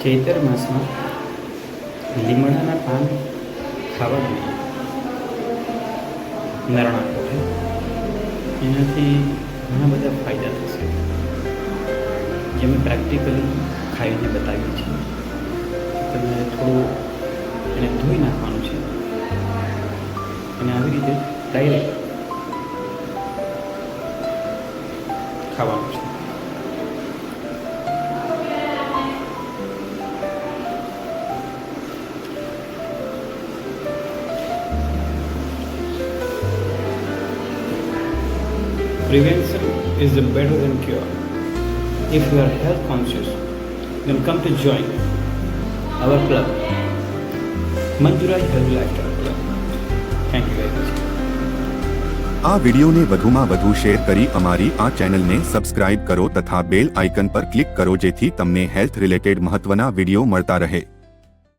ચૈતર માસમાં લીમડાના પાન ખાવા જોઈએ. નરણા છે એનાથી ઘણા બધા ફાયદા થશે, જે મેં પ્રેક્ટિકલી ખાઈને બતાવ્યું છે. તમે થોડું એને ધોઈ નાખવાનું છે અને આવી રીતે ડાયરેક્ટ ખાવાનું છે. Prevention is better than cure. If you are health conscious, then come to join our club, Manjuraj Health Lifestyle Club. Thank you very much. આ વિડિયોને વધુમાં વધુ શેર કરી અમારી આ ચેનલને સબસ્ક્રાઇબ કરો તથા બેલ આઇકન પર ક્લિક કરો જેથી તમને હેલ્થ રિલેટેડ મહત્વના વિડિયો મળતા રહે.